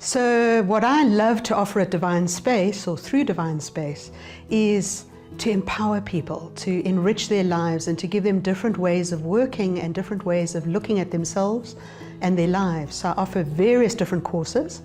So what I love to offer at Divine Space, or through Divine Space, is to empower people, to enrich their lives and to give them different ways of working and different ways of looking at themselves and their lives. So I offer various different courses,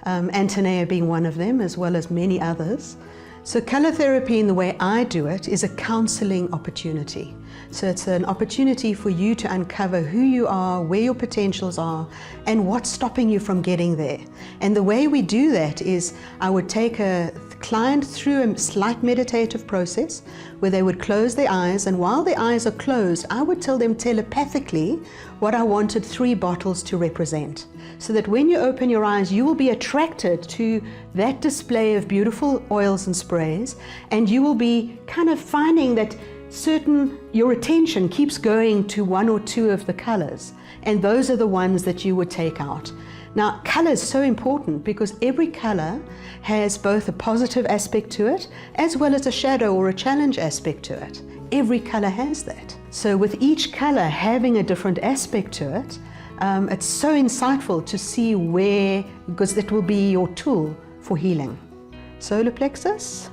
Antaneea being one of them, as well as many others. So color therapy, in the way I do it, is a counseling opportunity. So it's an opportunity for you to uncover who you are, where your potentials are, and what's stopping you from getting there. And the way we do that is I would take a client through a slight meditative process where they would close their eyes, and while their eyes are closed, I would tell them telepathically what I wanted 3 bottles to represent. So that when you open your eyes, you will be attracted to that display of beautiful oils and sprays, and you will be kind of finding that your attention keeps going to 1 or 2 of the colors, and those are the ones that you would take out. Now, color is so important because every color has both a positive aspect to it as well as a shadow or a challenge aspect to it. Every color has that. So with each color having a different aspect to it, it's so insightful to see where, because it will be your tool for healing. Solar plexus.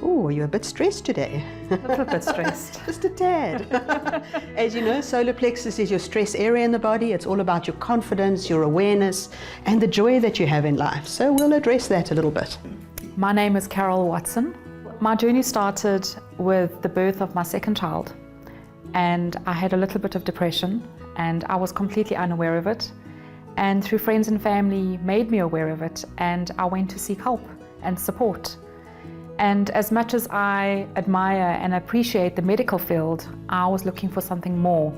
Oh, you're a bit stressed today. A little bit stressed. Just a tad. As you know, solar plexus is your stress area in the body. It's all about your confidence, your awareness, and the joy that you have in life. So we'll address that a little bit. My name is Carol Watson. My journey started with the birth of my second child, and I had a little bit of depression, and I was completely unaware of it. And through friends and family made me aware of it, and I went to seek help and support. And as much as I admire and appreciate the medical field, I was looking for something more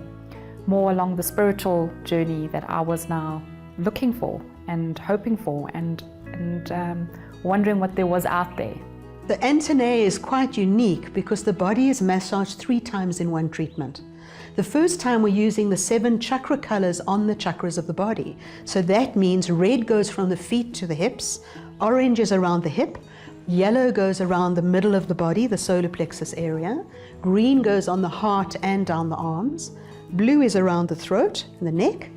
along the spiritual journey that I was now looking for and hoping for, and wondering what there was out there. The Antaneea is quite unique because the body is massaged 3 times in one treatment. The first time we're using the 7 chakra colors on the chakras of the body. So that means red goes from the feet to the hips, orange is around the hip, yellow goes around the middle of the body, the solar plexus area, green goes on the heart and down the arms, blue is around the throat and the neck,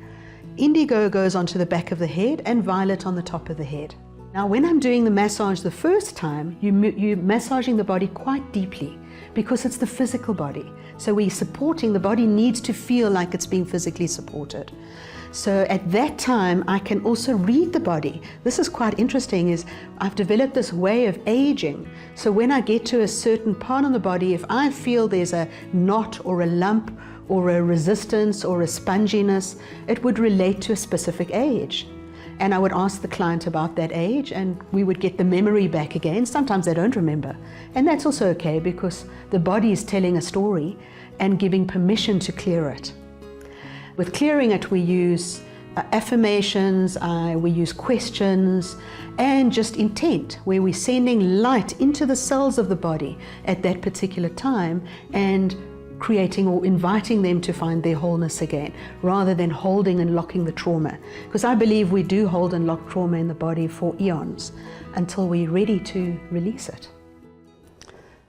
indigo goes onto the back of the head, and violet on the top of the head. Now when I'm doing the massage the first time, you're massaging the body quite deeply because it's the physical body. So we're supporting, the body needs to feel like it's being physically supported. So at that time, I can also read the body. This is quite interesting, is I've developed this way of aging. So when I get to a certain part on the body, if I feel there's a knot or a lump or a resistance or a sponginess, it would relate to a specific age. And I would ask the client about that age, and we would get the memory back again. Sometimes they don't remember. And that's also okay because the body is telling a story and giving permission to clear it. With clearing it, we use affirmations, we use questions, and just intent, where we're sending light into the cells of the body at that particular time and creating or inviting them to find their wholeness again, rather than holding and locking the trauma. Because I believe we do hold and lock trauma in the body for eons until we're ready to release it.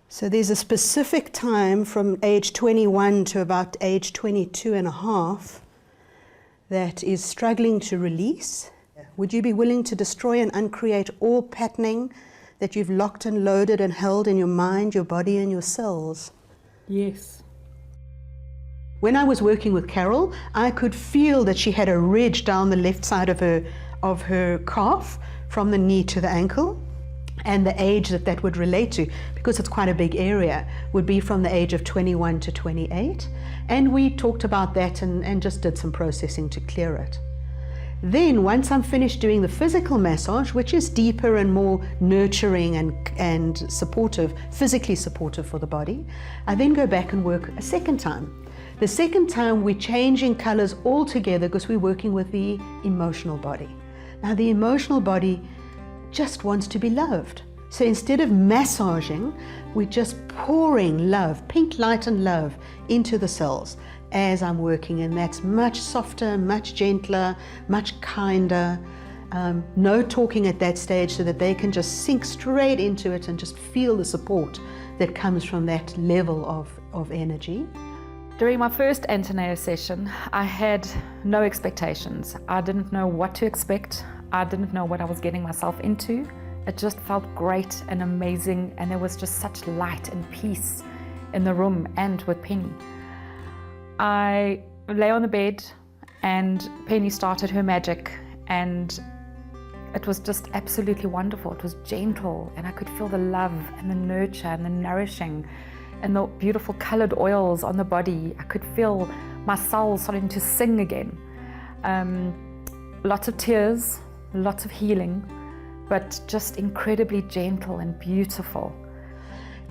So there's a specific time from age 21 to about age 22 and a half that is struggling to release. Would you be willing to destroy and uncreate all patterning that you've locked and loaded and held in your mind, your body, and your cells? Yes. When I was working with Carol, I could feel that she had a ridge down the left side of her calf from the knee to the ankle. And the age that would relate to, because it's quite a big area, would be from the age of 21 to 28. And we talked about that and just did some processing to clear it. Then once I'm finished doing the physical massage, which is deeper and more nurturing and supportive, physically supportive for the body, I then go back and work a second time. The second time we're changing colors altogether because we're working with the emotional body. Now the emotional body just wants to be loved. So instead of massaging, we're just pouring love, pink light and love into the cells as I'm working, and that's much softer, much gentler, much kinder. No talking at that stage, so that they can just sink straight into it and just feel the support that comes from that level of energy. During my first Antaneea session, I had no expectations. I didn't know what to expect. I didn't know what I was getting myself into. It just felt great and amazing, and there was just such light and peace in the room and with Penny. I lay on the bed and Penny started her magic, and it was just absolutely wonderful. It was gentle, and I could feel the love and the nurture and the nourishing and the beautiful colored oils on the body. I could feel my soul starting to sing again. Lots of tears, lots of healing, but just incredibly gentle and beautiful.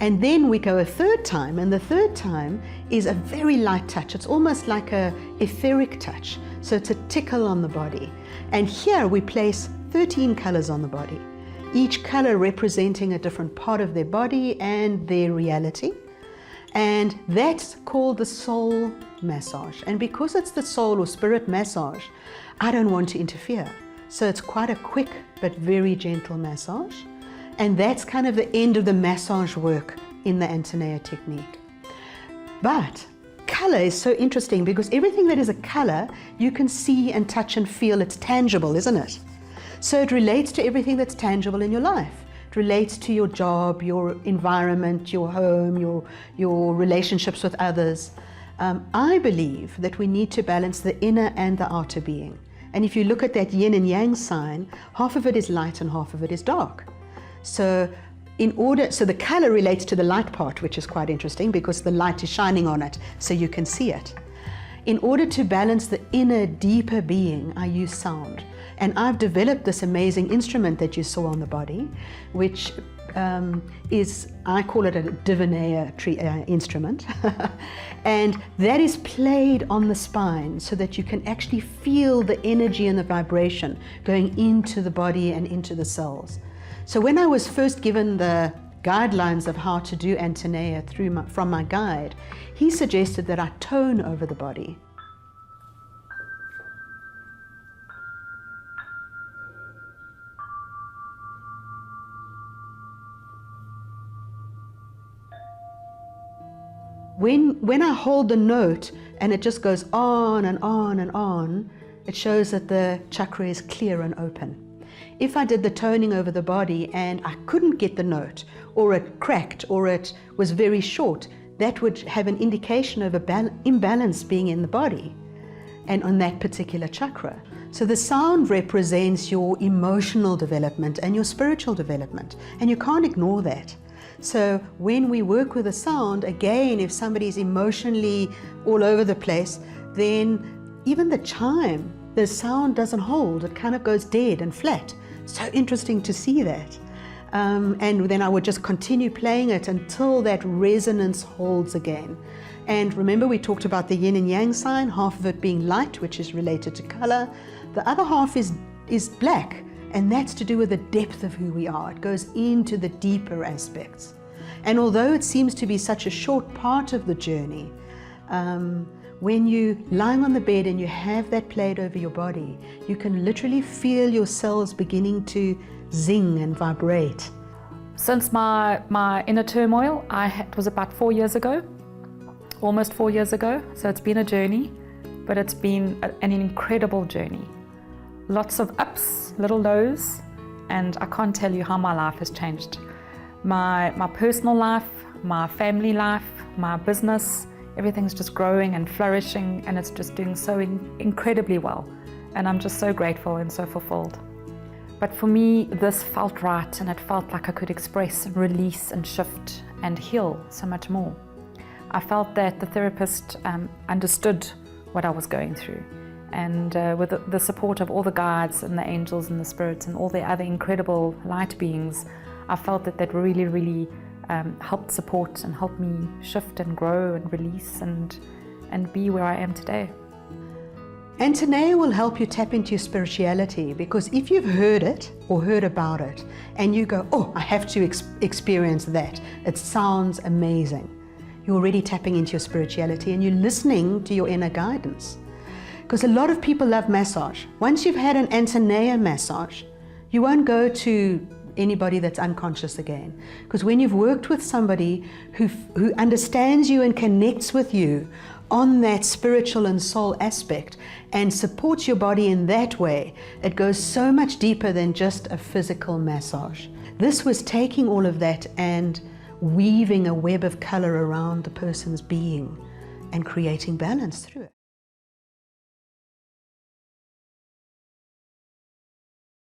And then we go a third time, and the third time is a very light touch. It's almost like a etheric touch. So it's a tickle on the body. And here we place 13 colors on the body, each color representing a different part of their body and their reality. And that's called the soul massage. And because it's the soul or spirit massage, I don't want to interfere. So it's quite a quick but very gentle massage. And that's kind of the end of the massage work in the Antaneea technique. But color is so interesting because everything that is a color, you can see and touch and feel. It's tangible, isn't it? So it relates to everything that's tangible in your life. It relates to your job, your environment, your home, your relationships with others. I believe that we need to balance the inner and the outer being. And if you look at that yin and yang sign, half of it is light and half of it is dark. So the color relates to the light part, which is quite interesting because the light is shining on it so you can see it. In order to balance the inner, deeper being, I use sound. And I've developed this amazing instrument that you saw on the body, which I call it a divinator instrument. And that is played on the spine so that you can actually feel the energy and the vibration going into the body and into the cells. So when I was first given the guidelines of how to do Antaneea from my guide, he suggested that I tone over the body. When I hold the note and it just goes on and on and on, it shows that the chakra is clear and open. If I did the toning over the body and I couldn't get the note, or it cracked, or it was very short, that would have an indication of an imbalance being in the body and on that particular chakra. So the sound represents your emotional development and your spiritual development, and you can't ignore that. So when we work with the sound, again, if somebody's emotionally all over the place, then even the chime, the sound doesn't hold. It kind of goes dead and flat. So interesting to see that. And then I would just continue playing it until that resonance holds again. And remember, we talked about the yin and yang sign, half of it being light, which is related to color. The other half is black. And that's to do with the depth of who we are. It goes into the deeper aspects. And although it seems to be such a short part of the journey, when you're lying on the bed and you have that played over your body, you can literally feel your cells beginning to zing and vibrate. Since my inner turmoil, it was about 4 years ago, almost 4 years ago. So it's been a journey, but it's been an incredible journey. Lots of ups, little lows, and I can't tell you how my life has changed. My personal life, my family life, my business, everything's just growing and flourishing, and it's just doing so incredibly well. And I'm just so grateful and so fulfilled. But for me, this felt right, and it felt like I could express and release and shift and heal so much more. I felt that the therapist understood what I was going through. And with the support of all the guides and the angels and the spirits and all the other incredible light beings, I felt that really, really helped support and helped me shift and grow and release and be where I am today. Antaneea will help you tap into your spirituality, because if you've heard it or heard about it and you go, oh, I have to experience that, it sounds amazing. You're already tapping into your spirituality and you're listening to your inner guidance. Because a lot of people love massage. Once you've had an Antaneea massage, you won't go to anybody that's unconscious again. Because when you've worked with somebody who understands you and connects with you on that spiritual and soul aspect and supports your body in that way, it goes so much deeper than just a physical massage. This was taking all of that and weaving a web of color around the person's being and creating balance through it.